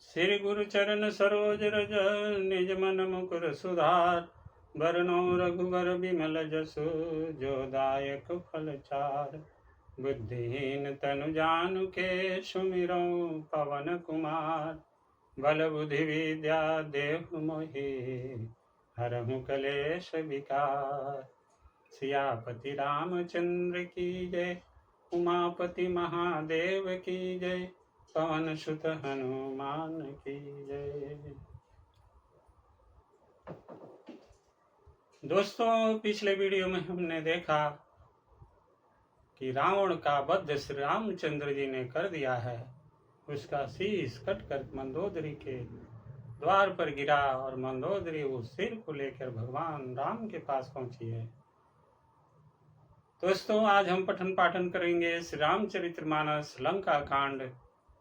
श्री गुरु चरण सरोज रज निज मन मुकुर सुधार। बरनो रघुबर विमल जसु जो दायक फल चार। बुद्धिहीन तनु जानुके सुमिरौ पवन कुमार। बल बुद्धि विद्या देहु मोहि हरहु कलेश विकार। सियापति रामचंद्र की जय, उमापति महादेव की जय, पवन सुत हनुमान की जय। दोस्तों, पिछले वीडियो में हमने देखा कि रावण का वध श्री रामचंद्र जी ने कर दिया है। उसका शीश कटकर मंदोदरी के द्वार पर गिरा और मंदोदरी उस सिर को लेकर भगवान राम के पास पहुंची है। दोस्तों, आज हम पठन पाठन करेंगे श्री रामचरितमानस लंका कांड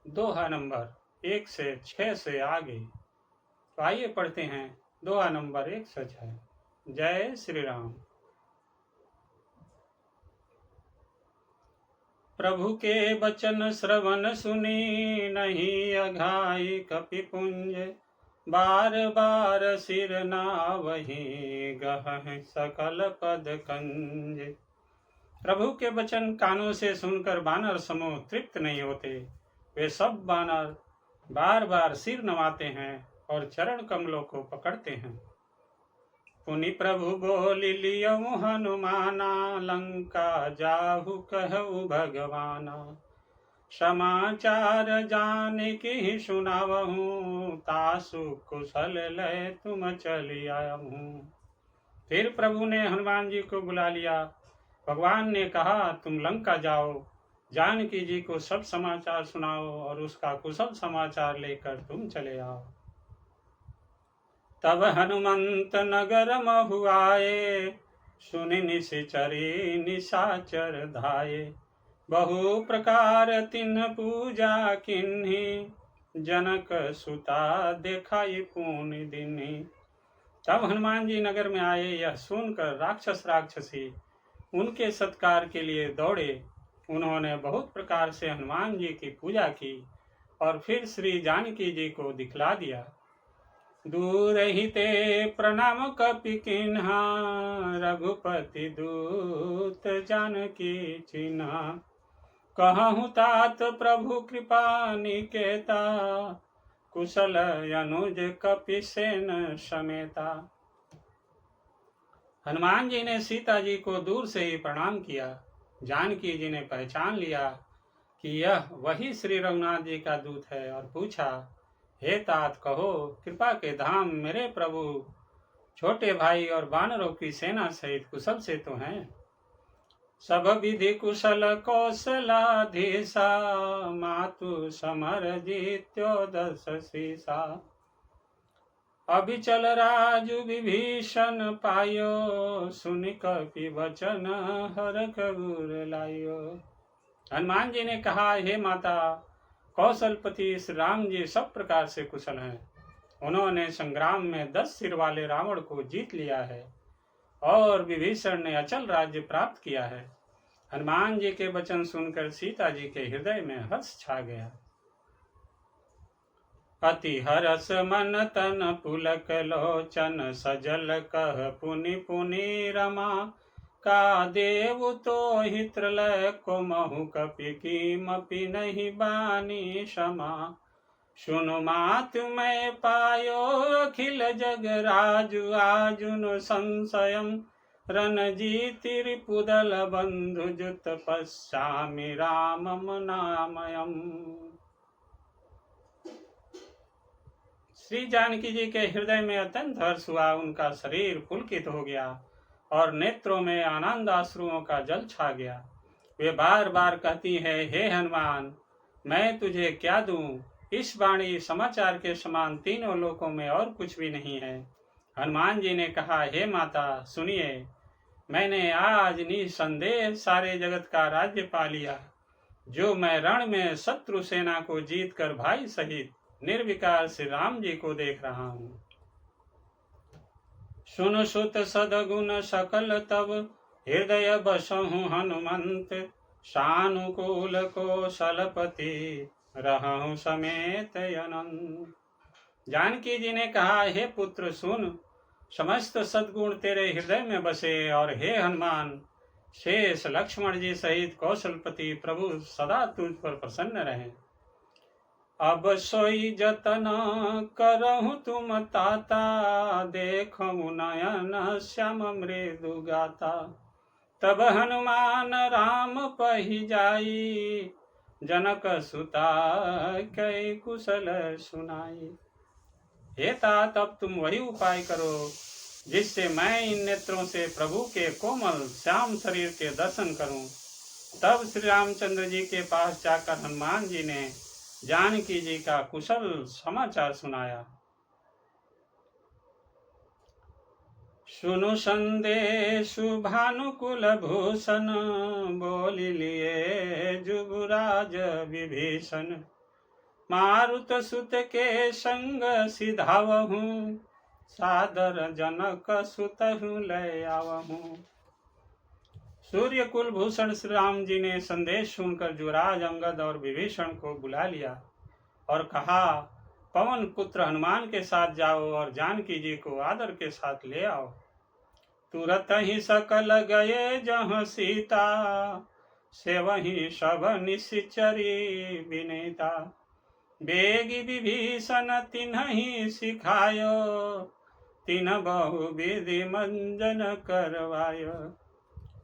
दोहा नंबर 1 से 6 से आगे। तो आइए पढ़ते हैं दोहा नंबर 1 से 6। जय श्री राम। प्रभु के बचन श्रवण सुनी, नहीं अघाई कपिपुंज। बार बार सिर नावहि, गहहि सकल पद कंज। प्रभु के वचन कानों से सुनकर बानर समूह तृप्त नहीं होते। वे सब बानर बार बार सिर नवाते हैं और चरण कमलों को पकड़ते हैं। पुनि प्रभु बोलि लियऊ हनुमाना, लंका जाहु कहु भगवाना। समाचार जानिकि सुनावहूँ, तासु कुशल लय तुम चली आयहूँ। फिर प्रभु ने हनुमान जी को बुला लिया। भगवान ने कहा, तुम लंका जाओ, जानकी जी को सब समाचार सुनाओ और उसका कुशल समाचार लेकर तुम चले आओ। तब हनुमंत नगर महु आए, सुनि निशिचरी निशाचर धाये। बहु प्रकार तिन्ह पूजा किन्ही, जनक सुता देखाई पुनि दिन्ही। तब हनुमान जी नगर में आए। यह सुनकर राक्षस राक्षसी उनके सत्कार के लिए दौड़े। उन्होंने बहुत प्रकार से हनुमान जी की पूजा की और फिर श्री जानकी जी को दिखला दिया। दूर ही ते प्रणाम कपि किन्हा, रघुपति दूत जानकी चिन्हा। कहूँ तात प्रभु कृपा निकेता, कुशल अनुज कपि सेन समेता। हनुमान जी ने सीता जी को दूर से ही प्रणाम किया। जानकी जी ने पहचान लिया कि यह वही श्री रघुनाथ जी का दूत है और पूछा, हे तात, कहो कृपा के धाम मेरे प्रभु छोटे भाई और वानरों की सेना सहित कुशल से तो हैं। सब विधि कुशल कौशलाधीशा, मातु समर जीत्योदश शीसा। अभिचल राजु विभीषण पायो, सुनि कपि वचन हर कबूर लायो। हनुमान जी ने कहा, हे माता, कौशलपति श्री राम जी सब प्रकार से कुशल हैं। उन्होंने संग्राम में 10 सिर वाले रावण को जीत लिया है और विभीषण ने अचल राज्य प्राप्त किया है। हनुमान जी के वचन सुनकर सीता जी के हृदय में हर्ष छा गया। अति हरस मन तन पुलक लोचन, सजल कह पुनि पुनि रमा। का देव तो हित्र लय को महु, कपि कीमपि नहीं बानी क्षमा। सुनु मातु मैं पायो, अखिल जग राजु आजुन संशयम। रणजीति रिपुदल बंधु जुत पश्यामि रामम नामयम। श्री जानकी जी के हृदय में अत्यंत हर्ष हुआ। उनका शरीर पुलकित हो गया और नेत्रों में आनंद आश्रुओं का जल छा गया। वे बार बार कहती है, हे हनुमान, मैं तुझे क्या दूं? इस वाणी समाचार के समान तीनों लोकों में और कुछ भी नहीं है। हनुमान जी ने कहा, हे माता, सुनिए, मैंने आज निसंदेह सारे जगत का राज्य पा लिया। जो मैं रण में शत्रु सेना को जीतकर भाई सहित निर्विकार श्री राम जी को देख रहा हूँ। सुन सुत सदगुण सकल तब, हृदय बसहु हनुमंत। सानुकूल कौशलपति रहूं समेत अनंत। जानकी जी ने कहा, हे पुत्र सुन, समस्त सद्गुण तेरे हृदय में बसे, और हे हनुमान, शेष लक्ष्मण जी सहित कौशलपति प्रभु सदा तुझ पर प्रसन्न रहे। अब सोई जतन करहु तुम ताता, देखहु नयन श्याम मृदु गाता। तब हनुमान राम पहि जाई, जनक सुता कै कुशल सुनाई। हे तात, अब तुम वही उपाय करो जिससे मैं इन नेत्रों से प्रभु के कोमल श्याम शरीर के दर्शन करूं। तब श्री रामचंद्र जी के पास जाकर हनुमान जी ने जानकी जी का कुशल समाचार सुनाया। सुनु संदेशु भानुकुल भूषण, बोली लिए जुगुराज विभीषण। मारुत सुत के संग सिधावहु, सादर जनक सुतहु लय आवहु। सूर्य कुल भूषण श्री राम जी ने संदेश सुनकर युवराज अंगद और विभीषण को बुला लिया और कहा, पवन पुत्र हनुमान के साथ जाओ और जानकी जी को आदर के साथ ले आओ। तुरत ही सकल गए जहाँ सीता, से वही सब निश्चरी विनीता। बेगी विभीषण तिन्हि सिखायो, तिन्ह बहु विधि मंजन करवायो।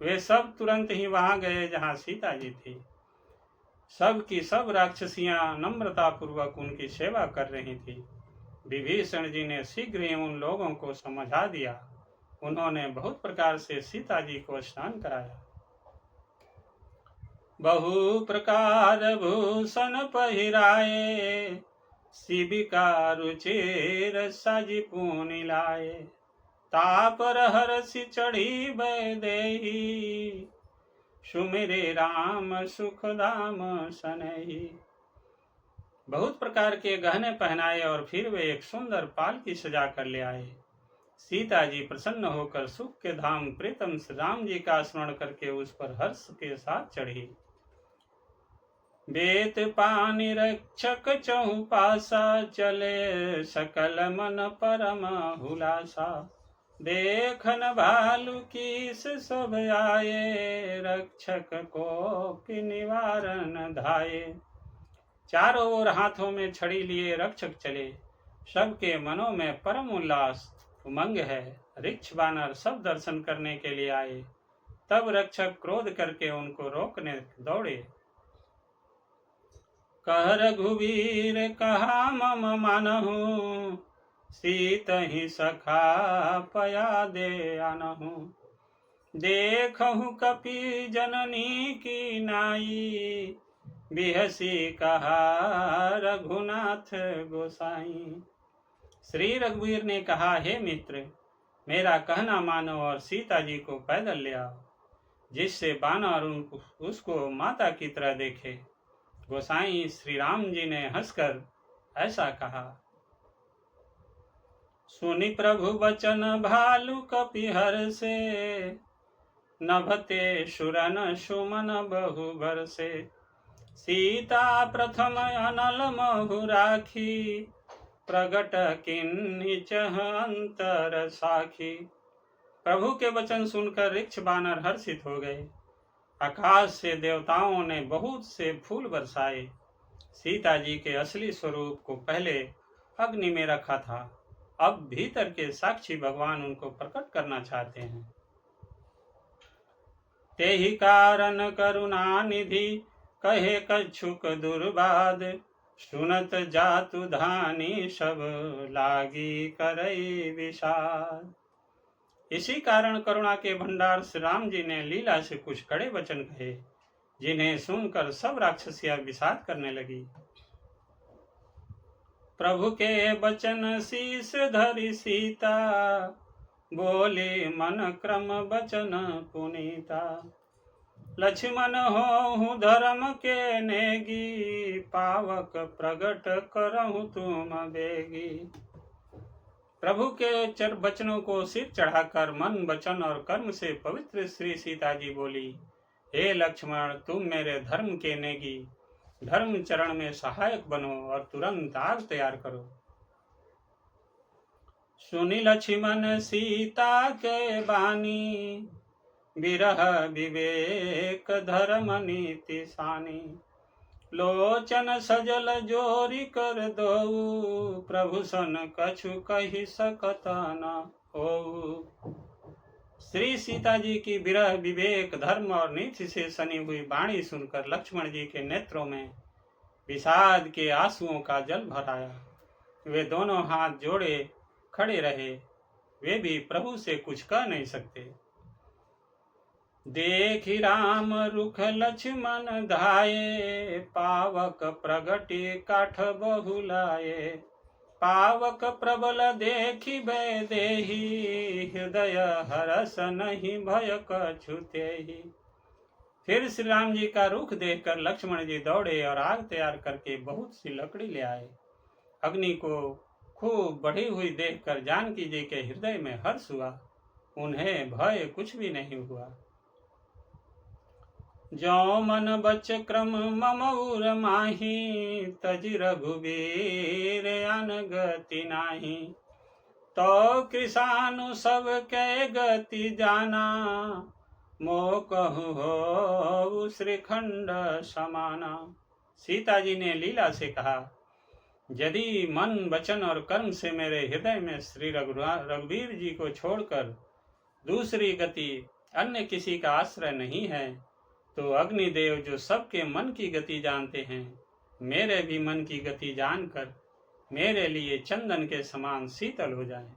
वे सब तुरंत ही वहां गए जहां सीता जी थी। सब की सब राक्षसियां नम्रता पूर्वक उनकी सेवा कर रही थी। विभीषण जी ने शीघ्र ही उन लोगों को समझा दिया। उन्होंने बहुत प्रकार से सीता जी को स्नान कराया। बहु प्रकार भूषण पहिराए, शिविका रुचिर साजी पुनि लाए। तापर हरषि चढ़ी वैदेही, सुमिरे राम सुख धाम सनहि। बहुत प्रकार के गहने पहनाए और फिर वे एक सुंदर पालकी सजा कर ले आए। सीता जी प्रसन्न होकर सुख के धाम प्रीतम श्री राम जी का स्मरण करके उस पर हर्ष के साथ चढ़ी। बेत पानी रक्षक चहुपासा, चले सकल मन परम हुलासा। देखन भालू कीस सब आए, रक्षक को कि निवारण धाये। चारों ओर हाथों में छड़ी लिए रक्षक चले। सबके मनों में परम उल्लास उमंग है। ऋक्ष बानर सब दर्शन करने के लिए आए। तब रक्षक क्रोध करके उनको रोकने दौड़े। कह रघुवीर कहा मम मानहु, सीत ही सखा पया दे आनहु। देखहु कपि जननी की नाई, बिहसी कहा रघुनाथ गोसाई। श्री रघुवीर ने कहा, हे मित्र, मेरा कहना मानो और सीता जी को पैदल ले आओ, जिससे बानर उसको माता की तरह देखे। गोसाई श्री राम जी ने हंसकर ऐसा कहा। सुनि प्रभु वचन भालु कपि हर्षे, नभते सुरन सुमन बहु बरसे। सीता प्रथम अनल महु राखी, प्रगट किन्हि चह अंतर साखी। प्रभु के वचन सुनकर ऋक्ष बानर हर्षित हो गए। आकाश से देवताओं ने बहुत से फूल बरसाए। सीता जी के असली स्वरूप को पहले अग्नि में रखा था, अब भीतर के साक्षी भगवान उनको प्रकट करना चाहते हैं। तेहि कारण करुणा निधि, कहे कछुक दुर्बाद। सुनत जातु धानी सब, लागी करई विषाद। इसी कारण करुणा के भंडार श्री राम जी ने लीला से कुछ कड़े वचन कहे, जिन्हें सुनकर सब राक्षसियां विषाद करने लगी। प्रभु के वचन शीस धरि सीता, बोले मन क्रम वचन पुनीता। लक्ष्मण होहु धर्म के नेगी, पावक प्रगट करहु तुम बेगी। प्रभु के वचनों को सिर चढ़ाकर मन वचन और कर्म से पवित्र श्री सीता जी बोली, हे लक्ष्मण, तुम मेरे धर्म के नेगी, धर्म चरण में सहायक बनो और तुरंत आग तैयार करो। सुनि लक्ष्मण सीता के बानी, विरह विवेक धर्म नीति सानी। लोचन सजल जोरी कर दो, प्रभु सन कछु कही सकत न हो। श्री सीता जी की विरह विवेक धर्म और नीति से सनी हुई वाणी सुनकर लक्ष्मण जी के नेत्रों में विषाद के आंसुओं का जल भर आया। वे दोनों हाथ जोड़े खड़े रहे, वे भी प्रभु से कुछ कह नहीं सकते। देखि राम रुख लक्ष्मण धाये, पावक प्रगति काठ बहुलाये। पावक प्रबल देखि वैदेही, हृदय हरस नहीं भय कछु तेहि। फिर श्री राम जी का रुख देखकर लक्ष्मण जी दौड़े और आग तैयार करके बहुत सी लकड़ी ले आए। अग्नि को खूब बढ़ी हुई देखकर जानकी जी के हृदय में हर्ष हुआ, उन्हें भय कुछ भी नहीं हुआ। जो मन बच क्रम मम उर माही, तजि रघुबीर अन गति नाही। तो कृषानु सब के गति जाना, मो कहु हो श्रीखंड समाना। सीता जी ने लीला से कहा, यदि मन वचन और कर्म से मेरे हृदय में श्री रघुवीर जी को छोड़कर दूसरी गति अन्य किसी का आश्रय नहीं है, तो अग्निदेव जो सबके मन की गति जानते हैं, मेरे भी मन की गति जानकर मेरे लिए चंदन के समान शीतल हो जाएं।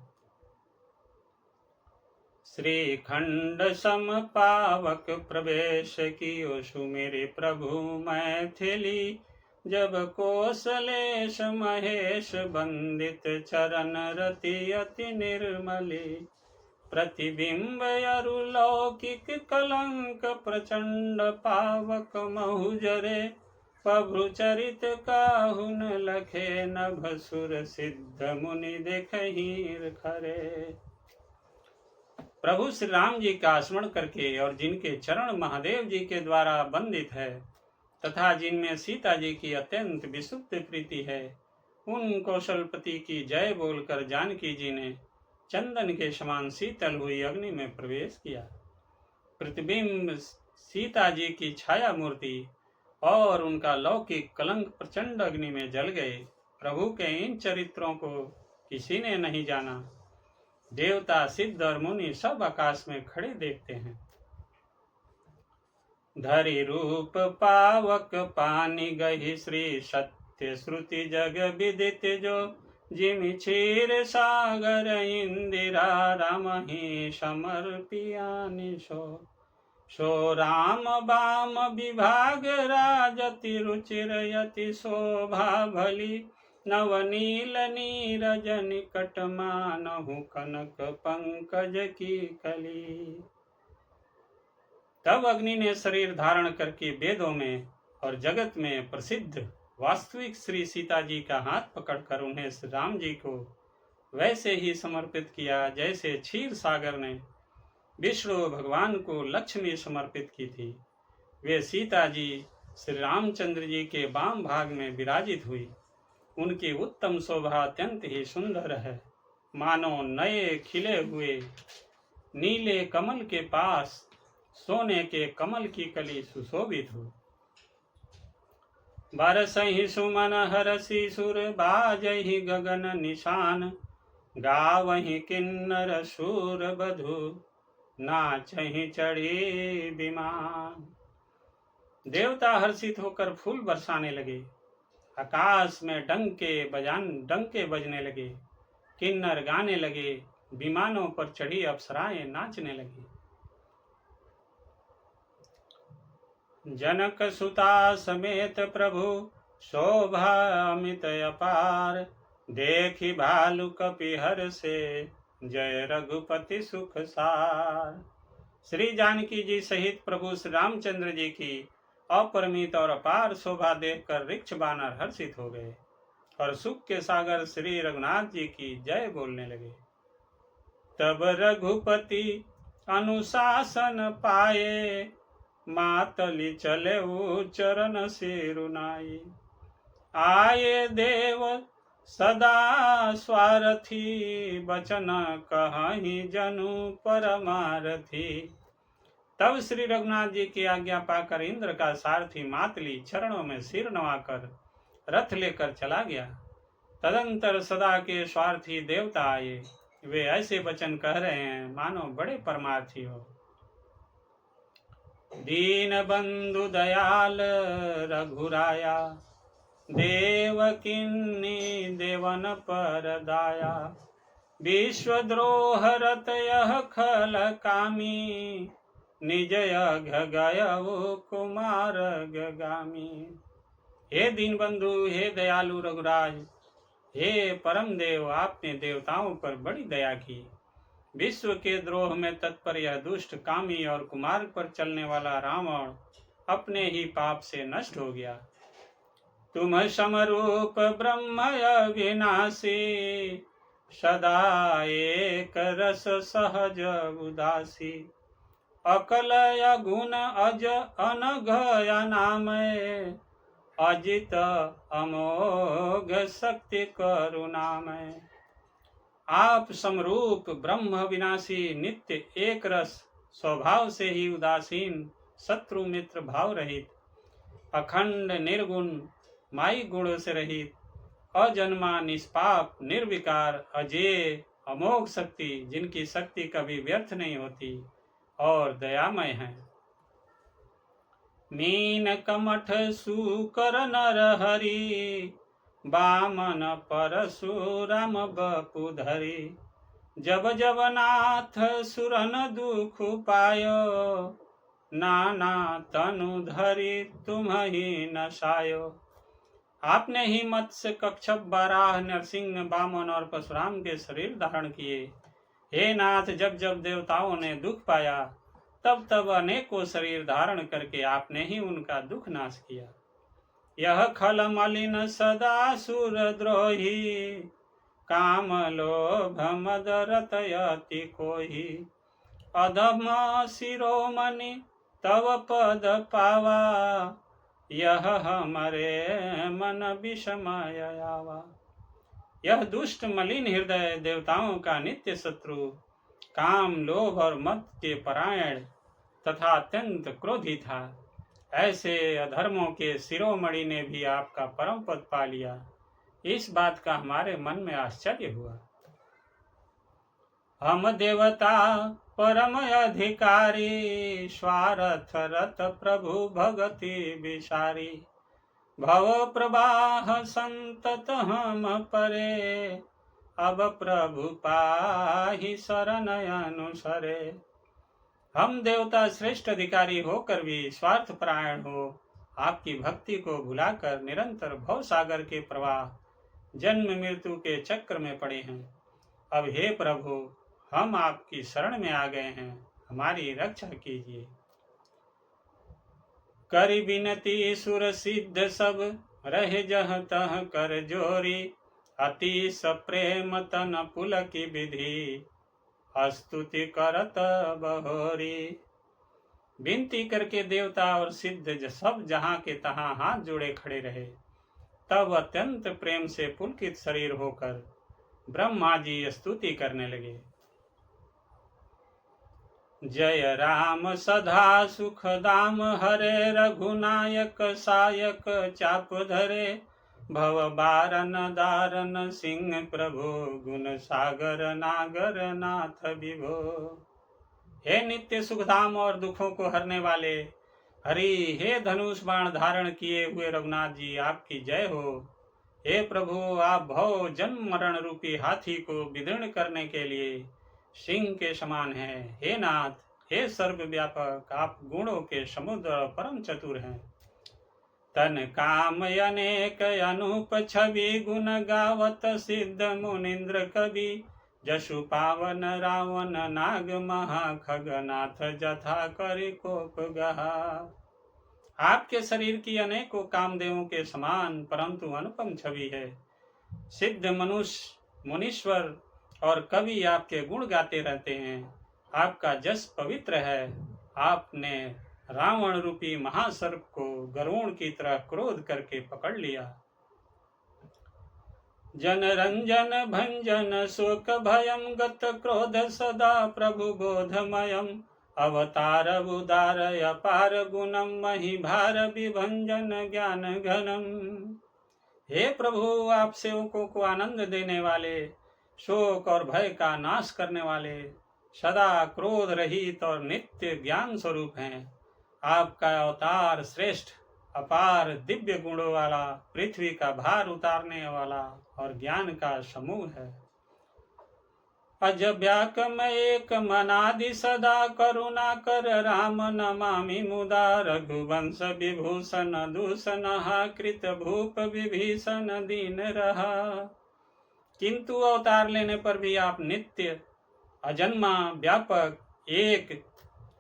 श्रीखंड सम पावक प्रवेश कियो सुमेरे प्रभु मैथिली। जब कौशलेश महेश बंदित चरण रति अति निर्मली। प्रतिबिंब अरुलौकिक कलंक प्रचंड पावक महुजरे। प्रभु चरित काहुन लखे नभ सुर सिद्ध मुनि देखहि खरे। प्रभु श्री राम जी का स्मरण करके और जिनके चरण महादेव जी के द्वारा बंदित है तथा जिनमें सीता जी की अत्यंत विशुद्ध प्रीति है, उन कौशलपति की जय बोलकर जानकी जी ने चंदन के समान शीतल हुई अग्नि में प्रवेश किया। प्रतिबिंब सीता जी की छाया मूर्ति और उनका लौकिक कलंक प्रचंड अग्नि में जल गए। प्रभु के इन चरित्रों को किसी ने नहीं जाना। देवता सिद्ध और मुनि सब आकाश में खड़े देखते हैं। धरि रूप पावक पानी गहि श्री सत्य श्रुति जग विदित जो। जिमि क्षीर सागर इंदिरा रामहि समर्पियानि सो। सो राम बाम विभाग राजति रुचिर यति शोभा भली। नवनील नीरज निकट मानहु कनक पंकज की कली। तब अग्नि ने शरीर धारण करके वेदों में और जगत में प्रसिद्ध वास्तविक श्री सीता जी का हाथ पकड़कर उन्हें श्री राम जी को वैसे ही समर्पित किया जैसे क्षीर सागर ने विष्णु भगवान को लक्ष्मी समर्पित की थी। वे सीता जी श्री रामचंद्र जी के वाम भाग में विराजित हुई। उनकी उत्तम शोभा अत्यंत ही सुंदर है, मानो नए खिले हुए नीले कमल के पास सोने के कमल की कली सुशोभित हो। बरसहि सुमन हरषि सुर बाजहि गगन निशान। गावहि किन्नर शूर बधु नाचहि चढ़ी विमान। देवता हर्षित होकर फूल बरसाने लगे। आकाश में डंके बजने लगे। किन्नर गाने लगे। विमानों पर चढ़ी अप्सराएं नाचने लगी। जनक सुता समेत प्रभु शोभा अमित अपार। देखि भालु कपि हर से जय रघुपति सुख सार। श्री जानकी जी सहित प्रभु श्री रामचंद्र जी की अपरिमित और अपार शोभा देखकर ऋक्ष बानर हर्षित हो गए और सुख के सागर श्री रघुनाथ जी की जय बोलने लगे। तब रघुपति अनुशासन पाए। मातली चले वो चरण सिरुनाई। आये देव सदा स्वार्थी, बचन कहीं जनु परमारथी। तब श्री रघुनाथ जी की आज्ञा पाकर इंद्र का सारथी मातली चरणों में सिर नवाकर रथ लेकर चला गया। तदंतर सदा के स्वार्थी देवता आए। वे ऐसे वचन कह रहे हैं मानो बड़े परमार्थी हो। दीन बंधु दयाल रघुराया, देवकिन्नी देवन पर दाया। विश्वद्रोह रत यह खल कामी, निज यज्ञ गयऊ कुमार गामी। हे दीन बंधु, हे दयालु रघुराज, हे परम देव, आपने देवताओं पर बड़ी दया की। विश्व के द्रोह में तत्पर यह दुष्ट कामी और कुमार्ग पर चलने वाला रावण अपने ही पाप से नष्ट हो गया। तुम समरूप ब्रह्म अविनाशी, सदा एक रस सहज उदासी। अकल गुण अज अनघ नामय, अजित अमोघ शक्ति करुणामय। आप समरूप ब्रह्म विनाशी, नित्य एक रस, स्वभाव से ही उदासीन, शत्रु मित्र भाव रहित, अखंड निर्गुण, माई गुणों से रहित, अजन्मा निष्पाप निर्विकार, अजेय अमोघ शक्ति, जिनकी शक्ति कभी व्यर्थ नहीं होती और दयामय है। मीन कमठ सुकर नर हरि, बामन परशुराम बपु धरि। जब जब नाथ सुरन दुख पायो, नाना तनु धरि तुम ही नसायो। आपने ही मत्स्य, कच्छप, बाराह, नरसिंह, बामन और परशुराम के शरीर धारण किए। हे नाथ, जब जब देवताओं ने दुख पाया तब तब अनेकों शरीर धारण करके आपने ही उनका दुख नाश किया। यह खल मलिन सदा सुर द्रोही, काम लोभ मद रतयति कोही। अधम शिरोमणि तव पद पावा, यह हमारे मन विषमय आवा। यह दुष्ट मलिन हृदय देवताओं का नित्य शत्रु, काम लोभ और मद के परायण तथा अत्यंत क्रोधी था। ऐसे अधर्मों के शिरोमणि ने भी आपका परम पद पा लिया। इस बात का हमारे मन में आश्चर्य हुआ। हम देवता परम अधिकारी, स्वार्थ रत प्रभु भगति विसारी। भव प्रवाह संतत हम परे, अब प्रभु पाहि शरण अनुसरे। हम देवता श्रेष्ठ अधिकारी होकर भी स्वार्थ परायण हो आपकी भक्ति को भुलाकर निरंतर भव सागर के प्रवाह, जन्म मृत्यु के चक्र में पड़े हैं। अब हे प्रभु, हम आपकी शरण में आ गए हैं, हमारी रक्षा कीजिए। करि बिनती सुर सिद्ध सब, रहे जह तह कर जोरी। अति सप्रेम तन पुलकी विधि, स्तुति करत बहोरी। विनती करके देवता और सिद्ध सब जहां के तहां हाथ जोड़े खड़े रहे। तब अत्यंत प्रेम से पुलकित शरीर होकर ब्रह्मा जी स्तुति करने लगे। जय राम सदा सुख दाम हरे, रघुनायक सायक चाप धरे। भव बारन दारन सिंह प्रभु, गुण सागर नागर नाथ विभो। हे नित्य सुखधाम और दुखों को हरने वाले हरि, हे धनुष बाण धारण किए हुए रघुनाथ जी, आपकी जय हो। हे प्रभु, आप भव जन्म मरण रूपी हाथी को विदीर्ण करने के लिए सिंह के समान हैं। हे नाथ, हे सर्वव्यापक, आप गुणों के समुद्र और परम चतुर हैं। तन काम अनेक अनूप छवि, गुण गावत सिद्ध मुनिंद्र कवि। जसु पावन रावण नाग महा, खगनाथ जथा करि कोप गहा। आपके शरीर की अनेकों कामदेवों के समान परंतु अनुपम छवि है। सिद्ध मनुष्य, मुनीश्वर और कवि आपके गुण गाते रहते हैं। आपका जस पवित्र है। आपने रावण रूपी महासर्प को गरुड़ की तरह क्रोध करके पकड़ लिया। जनरंजन भंजन शोक भयम गत क्रोध सदा प्रभु बोधमयम अवतार उदार अपार गुणम मही भार विभंजन ज्ञान घनम। हे प्रभु, आप सेवकों को आनंद देने वाले, शोक और भय का नाश करने वाले, सदा क्रोध रहित और नित्य ज्ञान स्वरूप हैं। आपका अवतार श्रेष्ठ, अपार दिव्य गुणों वाला, पृथ्वी का भार उतारने वाला और ज्ञान का समूह है। अजव्याकम एक मनादि सदा करुणा कर राम नमामि मुदा रघुवंश विभूषण दूषण कृत भूप विभीषण दीन रहा। किंतु अवतार लेने पर भी आप नित्य, अजन्मा, व्यापक, एक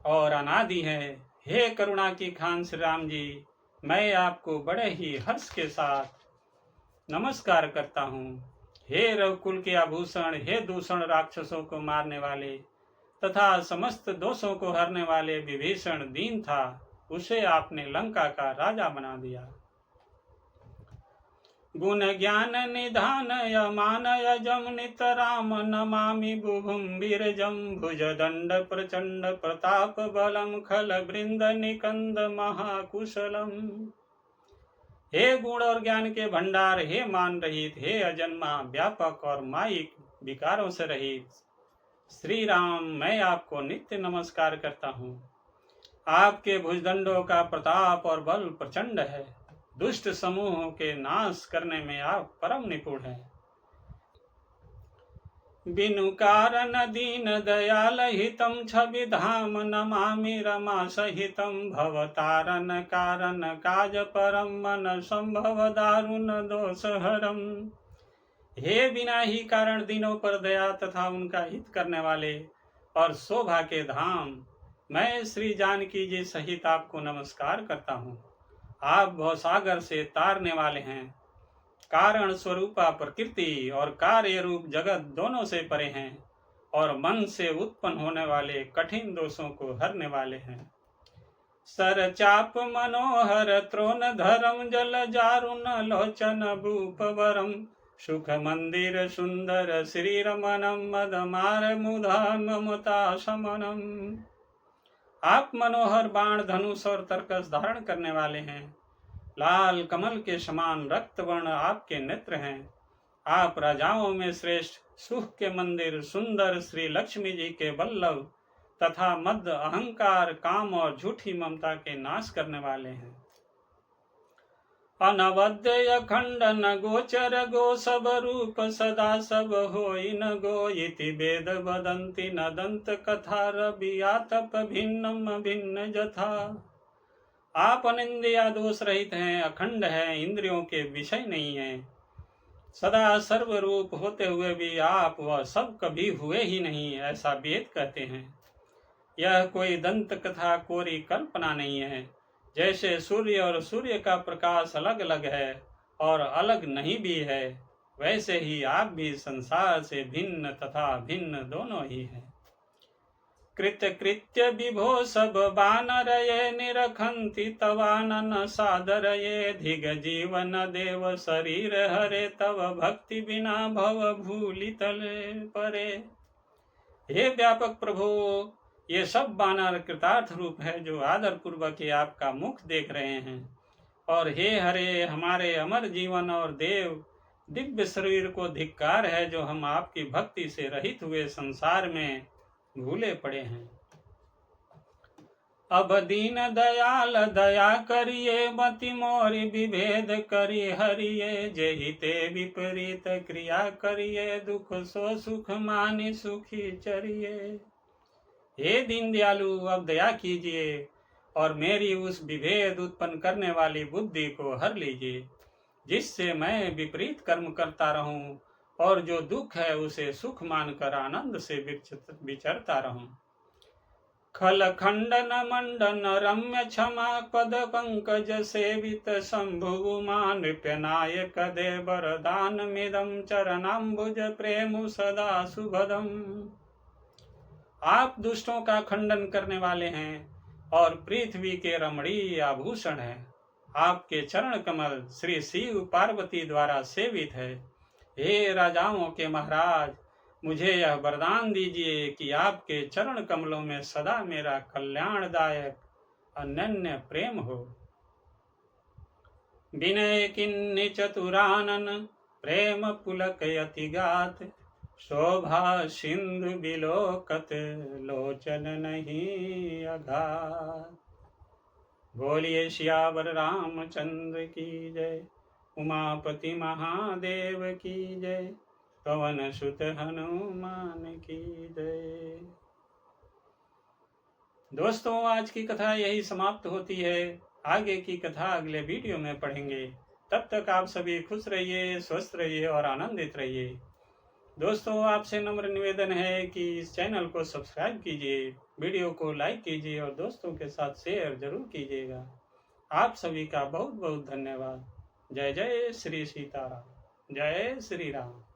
और अनादि हैं। हे करुणा की खान श्री राम जी, मैं आपको बड़े ही हर्ष के साथ नमस्कार करता हूँ। हे रघुकुल के आभूषण, हे दूषण राक्षसों को मारने वाले तथा समस्त दोषों को हरने वाले विभीषण दीन था, उसे आपने लंका का राजा बना दिया। गुण ज्ञान निधान यमान यजम नित राम नमामि बुभुम बीरजम भुज दंड प्रचंड प्रताप बलम खल वृंद निकंद महाकुशलम। हे गुण और ज्ञान के भंडार, हे मान रहित, हे अजन्मा, व्यापक और माइक विकारों से रहित श्री राम, मैं आपको नित्य नमस्कार करता हूँ। आपके भुजदंडों का प्रताप और बल प्रचंड है। दुष्ट समूहों के नाश करने में आप परम निपुण हैं। बिनु कारण दीन दयाल हितम छवि धाम नमामि रमा सहितम भवतारण कारण काज परम मन संभव दारुण दोष हरम। हे बिना ही कारण दिनों पर दया तथा उनका हित करने वाले और शोभा के धाम, मैं श्री जानकी जी सहित आपको नमस्कार करता हूँ। आप भवसागर से तारने वाले हैं, कारण स्वरूपा प्रकृति और कार्य रूप जगत दोनों से परे हैं और मन से उत्पन्न होने वाले कठिन दोषों को हरने वाले हैं। सर चाप मनोहर त्रोन धरम जल जारुन लोचन भूप वरम सुख मंदिर सुंदर श्री रमणम मदमार मुधा ममता समनम। आप मनोहर बाण धनुष और तरकस धारण करने वाले हैं। लाल कमल के समान रक्त वर्ण आपके नेत्र हैं। आप राजाओं में श्रेष्ठ, सुख के मंदिर, सुंदर श्री लक्ष्मी जी के वल्लभ तथा मद, अहंकार, काम और झूठी ममता के नाश करने वाले हैं। अनवद्य खंडन गोचर गो सब रूप सदा सब होई न गो इति वेद वदंति न दंत कथा रबिया तप भिन्नम भिन्न जथा। आप अनिंद्य दोष रहित हैं, अखंड हैं, इंद्रियों के विषय नहीं हैं। सदा सर्वरूप होते हुए भी आप वह सब कभी हुए ही नहीं, ऐसा वेद कहते हैं। यह कोई दंत कथा कोरी कल्पना नहीं है। जैसे सूर्य और सूर्य का प्रकाश अलग अलग है और अलग नहीं भी है, वैसे ही आप भी संसार से भिन्न तथा भिन्न दोनों ही हैं। कृत कृत्य विभो सब बानर ये निरखंति तवानन सादर ये धिग जीवन देव शरीर हरे तव भक्ति बिना भव भूलि तले परे। हे व्यापक प्रभु, ये सब बानर कृतार्थ रूप है जो आदर पूर्वक ही आपका मुख देख रहे हैं। और हे हरे, हमारे अमर जीवन और देव दिव्य शरीर को धिक्कार है जो हम आपकी भक्ति से रहित हुए संसार में भूले पड़े हैं। अब दीन दयाल दया करिए, मति मोरी विभेद करी हरिये, जेहिते विपरीत क्रिया करिए, दुख सो सुख मानि सुखी चरिए। हे दीन दयालु, अब दया कीजिए और मेरी उस विभेद उत्पन्न करने वाली बुद्धि को हर लीजिए, जिससे मैं विपरीत कर्म करता रहूं और जो दुख है उसे सुख मानकर आनंद से विचरता रहूं। खल खंडन मंडन रम्य क्षमा पद पंकज सेवित शंभु मान नृत्यनायक दे वरदान मिदम चरणाम्बुज प्रेम सदा सुभदम। आप दुष्टों का खंडन करने वाले हैं और पृथ्वी के रमणीय आभूषण है। आपके चरण कमल श्री शिव पार्वती द्वारा सेवित है। हे राजाओं के महाराज, मुझे यह वरदान दीजिए कि आपके चरण कमलों में सदा मेरा कल्याणदायक अनन्य प्रेम हो। विनय किन्नि चतुरानन प्रेम पुलक यति गात, शोभा सिंधु बिलोकत लोचन नहीं अघात। बोलिए सियावर रामचंद्र की जय, उमापति महादेव की जय, पवन सुत हनुमान की जय। दोस्तों, आज की कथा यही समाप्त होती है। आगे की कथा अगले वीडियो में पढ़ेंगे। तब तक आप सभी खुश रहिए, स्वस्थ रहिए और आनंदित रहिए। दोस्तों, आपसे नम्र निवेदन है कि इस चैनल को सब्सक्राइब कीजिए, वीडियो को लाइक कीजिए और दोस्तों के साथ शेयर जरूर कीजिएगा। आप सभी का बहुत बहुत धन्यवाद। जय जय श्री सीताराम, जय श्री राम।